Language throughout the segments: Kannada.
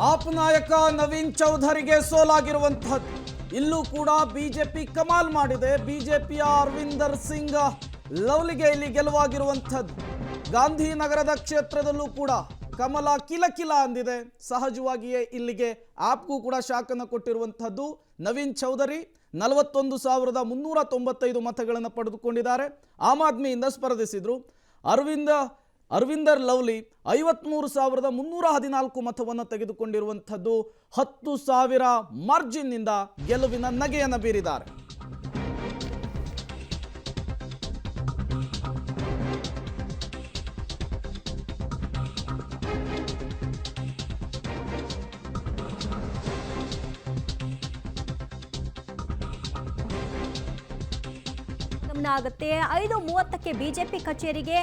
ಆಪ್ ನಾಯಕ ನವೀನ್ ಚೌಧರಿಗೆ ಸೋಲಾಗಿರುವಂತಹದ್ದು. ಇಲ್ಲೂ ಕೂಡ ಬಿಜೆಪಿ ಕಮಾಲ್ ಮಾಡಿದೆ. ಬಿಜೆಪಿಯ ಅರವಿಂದರ್ ಸಿಂಗ್ ಲವ್ಲಿಗೆ ಇಲ್ಲಿ ಗೆಲುವಾಗಿರುವಂತಹದ್ದು. ಗಾಂಧಿನಗರದ ಕ್ಷೇತ್ರದಲ್ಲೂ ಕೂಡ ಕಮಲ ಕಿಲಕಿಲ ಅಂದಿದೆ. ಸಹಜವಾಗಿಯೇ ಇಲ್ಲಿಗೆ ಆಪ್ಗೂ ಕೂಡ ಶಾಕನ್ನು ಕೊಟ್ಟಿರುವಂತಹದ್ದು. ನವೀನ್ ಚೌಧರಿ 41,395 ಮತಗಳನ್ನು ಪಡೆದುಕೊಂಡಿದ್ದಾರೆ. ಆಮ್ ಆದ್ಮಿಯಿಂದ ಸ್ಪರ್ಧಿಸಿದ್ರು. ಅರವಿಂದರ್ ಲವ್ಲಿ 53,314 ಮತವನ್ನು ತೆಗೆದುಕೊಂಡಿರುವಂಥದ್ದು. 10,000 ಮಾರ್ಜಿನ್ನಿಂದ ಗೆಲುವಿನ ನಗೆಯನ್ನು ಬೀರಿದ್ದಾರೆ. ಆಗುತ್ತೆ 5:30ಕ್ಕೆ ಬಿಜೆಪಿ ಕಚೇರಿಗೆ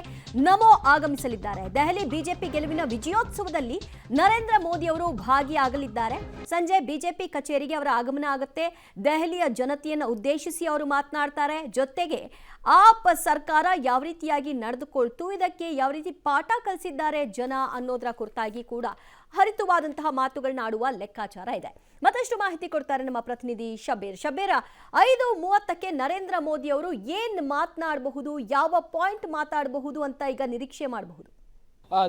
ನಮೋ ಆಗಮಿಸಲಿದ್ದಾರೆ. ದೆಹಲಿ ಬಿಜೆಪಿ ಗೆಲುವಿನ ವಿಜಯೋತ್ಸವದಲ್ಲಿ ನರೇಂದ್ರ ಮೋದಿ ಅವರು ಭಾಗಿಯಾಗಲಿದ್ದಾರೆ. ಸಂಜೆ ಬಿಜೆಪಿ ಕಚೇರಿಗೆ ಅವರ ಆಗಮನ ಆಗುತ್ತೆ. ದೆಹಲಿಯ ಜನತೆಯನ್ನು ಉದ್ದೇಶಿಸಿ ಅವರು ಮಾತನಾಡ್ತಾರೆ. ಜೊತೆಗೆ ಆಪ್ ಸರ್ಕಾರ ಯಾವ ರೀತಿಯಾಗಿ ನಡೆದುಕೊಳ್ತು, ಇದಕ್ಕೆ ಯಾವ ರೀತಿ ಪಾಠ ಕಲಿಸಿದ್ದಾರೆ ಜನ ಅನ್ನೋದರ ಕುರಿತಾಗಿ ಕೂಡ ಹರಿತವಾದಂತಹ ಮಾತುಗಳನ್ನ ಆಡುವ ಲೆಕ್ಕಾಚಾರ ಇದೆ. ಮತ್ತಷ್ಟು ಮಾಹಿತಿ ಕೊಡ್ತಾರೆ ನಮ್ಮ ಪ್ರತಿನಿಧಿ ಶಬೀರ್. 5:30ಕ್ಕೆ ನರೇಂದ್ರ ಮೋದಿ ಅವರು ಏನ್ ಮಾತನಾಡಬಹುದು, ಯಾವ ಪಾಯಿಂಟ್ ಮಾತಾಡಬಹುದು ಅಂತ ಈಗ ನಿರೀಕ್ಷೆ ಮಾಡಬಹುದು?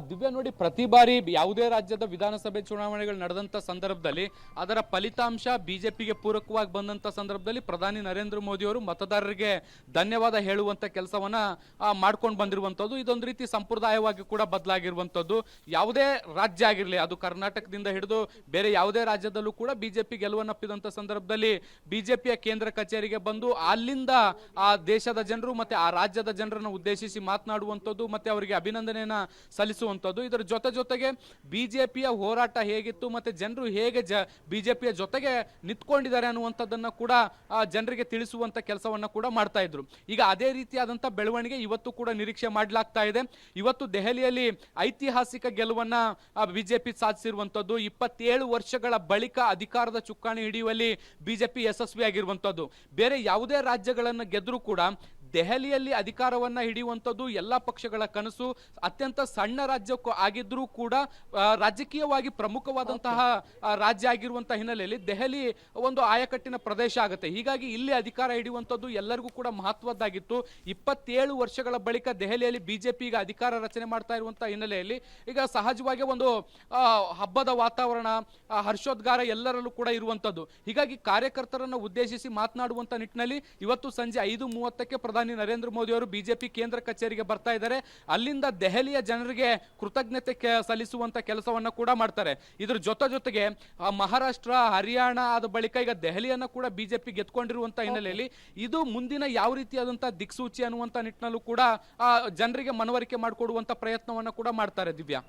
ದಿವ್ಯಾ ನೋಡಿ, ಪ್ರತಿ ಬಾರಿ ಯಾವುದೇ ರಾಜ್ಯದ ವಿಧಾನಸಭೆ ಚುನಾವಣೆಗಳು ನಡೆದಂತ ಸಂದರ್ಭದಲ್ಲಿ ಅದರ ಫಲಿತಾಂಶ ಬಿಜೆಪಿಗೆ ಪೂರಕವಾಗಿ ಬಂದಂತ ಸಂದರ್ಭದಲ್ಲಿ ಪ್ರಧಾನಿ ನರೇಂದ್ರ ಮೋದಿ ಅವರು ಮತದಾರರಿಗೆ ಧನ್ಯವಾದ ಹೇಳುವಂತ ಕೆಲಸವನ್ನ ಮಾಡ್ಕೊಂಡು ಬಂದಿರುವಂತದ್ದು. ಇದೊಂದು ರೀತಿ ಸಂಪ್ರದಾಯವಾಗಿ ಕೂಡ ಬದಲಾಗಿರುವಂತದ್ದು. ಯಾವುದೇ ರಾಜ್ಯ ಆಗಿರಲಿ, ಅದು ಕರ್ನಾಟಕದಿಂದ ಹಿಡಿದು ಬೇರೆ ಯಾವುದೇ ರಾಜ್ಯದಲ್ಲೂ ಕೂಡ ಬಿಜೆಪಿ ಗೆಲುವನ್ನಪ್ಪಿದಂತ ಸಂದರ್ಭದಲ್ಲಿ ಬಿಜೆಪಿಯ ಕೇಂದ್ರ ಕಚೇರಿಗೆ ಬಂದು ಅಲ್ಲಿಂದ ಆ ದೇಶದ ಜನರು ಮತ್ತೆ ಆ ರಾಜ್ಯದ ಜನರನ್ನು ಉದ್ದೇಶಿಸಿ ಮಾತನಾಡುವಂಥದ್ದು ಮತ್ತೆ ಅವರಿಗೆ ಅಭಿನಂದನೆಯನ್ನ ಸಲ್ಲಿಸುವಂಥದ್ದು. ಇದರ ಜೊತೆಗೆ ಬಿಜೆಪಿಯ ಹೋರಾಟ ಹೇಗಿತ್ತು ಮತ್ತೆ ಜನರು ಹೇಗೆ ಬಿಜೆಪಿಯ ಜೊತೆಗೆ ನಿಂತ್ಕೊಂಡಿದ್ದಾರೆ ಅನ್ನುವಂಥದ್ದನ್ನ ಕೂಡ ಜನರಿಗೆ ತಿಳಿಸುವಂತ ಕೆಲಸವನ್ನ ಕೂಡ ಮಾಡ್ತಾ ಇದ್ರು. ಈಗ ಅದೇ ರೀತಿಯಾದಂತ ಬೆಳವಣಿಗೆ ಇವತ್ತು ಕೂಡ ನಿರೀಕ್ಷೆ ಮಾಡಲಾಗ್ತಾ ಇದೆ. ಇವತ್ತು ದೆಹಲಿಯಲ್ಲಿ ಐತಿಹಾಸಿಕ ಗೆಲುವನ್ನ ಬಿಜೆಪಿ ಸಾಧಿಸಿರುವಂತದ್ದು. 27 ವರ್ಷಗಳ ಬಳಿಕ ಅಧಿಕಾರದ ಚುಕ್ಕಾಣಿ ಹಿಡಿಯುವಲ್ಲಿ ಬಿಜೆಪಿ ಯಶಸ್ವಿಯಾಗಿರುವಂತದ್ದು. ಬೇರೆ ಯಾವುದೇ ರಾಜ್ಯಗಳನ್ನು ಗೆದ್ರೂ ಕೂಡ ದೆಹಲಿಯಲ್ಲಿ ಅಧಿಕಾರವನ್ನ ಹಿಡಿಯುವಂಥದ್ದು ಎಲ್ಲ ಪಕ್ಷಗಳ ಕನಸು. ಅತ್ಯಂತ ಸಣ್ಣ ರಾಜ್ಯಕ್ಕೂ ಆಗಿದ್ರೂ ಕೂಡ ರಾಜಕೀಯವಾಗಿ ಪ್ರಮುಖವಾದಂತಹ ರಾಜ್ಯ ಆಗಿರುವಂತಹ ಹಿನ್ನೆಲೆಯಲ್ಲಿ ದೆಹಲಿ ಒಂದು ಆಯಕಟ್ಟಿನ ಪ್ರದೇಶ ಆಗುತ್ತೆ. ಹೀಗಾಗಿ ಇಲ್ಲಿ ಅಧಿಕಾರ ಹಿಡಿಯುವಂಥದ್ದು ಎಲ್ಲರಿಗೂ ಕೂಡ ಮಹತ್ವದ್ದಾಗಿತ್ತು. 27 ವರ್ಷಗಳ ಬಳಿಕ ದೆಹಲಿಯಲ್ಲಿ ಬಿಜೆಪಿ ಈಗ ಅಧಿಕಾರ ರಚನೆ ಮಾಡ್ತಾ ಇರುವಂತಹ ಹಿನ್ನೆಲೆಯಲ್ಲಿ ಈಗ ಸಹಜವಾಗಿ ಒಂದು ಹಬ್ಬದ ವಾತಾವರಣ, ಹರ್ಷೋದ್ಗಾರ ಎಲ್ಲರಲ್ಲೂ ಕೂಡ ಇರುವಂತದ್ದು. ಹೀಗಾಗಿ ಕಾರ್ಯಕರ್ತರನ್ನು ಉದ್ದೇಶಿಸಿ ಮಾತನಾಡುವಂತ ನಿಟ್ಟಿನಲ್ಲಿ ಇವತ್ತು ಸಂಜೆ 5:30ಕ್ಕೆ ಪ್ರಧಾನಿ ನರೇಂದ್ರ ಮೋದಿ ಅವರು ಬಿಜೆಪಿ ಕೇಂದ್ರ ಕಚೇರಿಗೆ ಬರ್ತಾ ಇದ್ದಾರೆ. ಅಲ್ಲಿಂದ ದೆಹಲಿಯ ಜನರಿಗೆ ಕೃತಜ್ಞತೆ ಸಲ್ಲಿಸುವಂತ ಕೆಲಸವನ್ನ ಕೂಡ ಮಾಡ್ತಾರೆ. ಇದ್ರ ಜೊತೆಗೆ ಮಹಾರಾಷ್ಟ್ರ, ಹರಿಯಾಣ ಆದ ಬಳಿಕ ಈಗ ದೆಹಲಿಯನ್ನ ಕೂಡ ಬಿಜೆಪಿ ಗೆದ್ಕೊಂಡಿರುವಂತ ಹಿನ್ನೆಲೆಯಲ್ಲಿ ಇದು ಮುಂದಿನ ಯಾವ ರೀತಿಯಾದಂತಹ ದಿಕ್ಸೂಚಿ ಅನ್ನುವಂತ ನಿಟ್ಟಿನಲ್ಲೂ ಕೂಡ ಜನರಿಗೆ ಮನವರಿಕೆ ಮಾಡಿಕೊಡುವಂತ ಪ್ರಯತ್ನವನ್ನ ಕೂಡ ಮಾಡ್ತಾರೆ. ದಿವ್ಯಾ,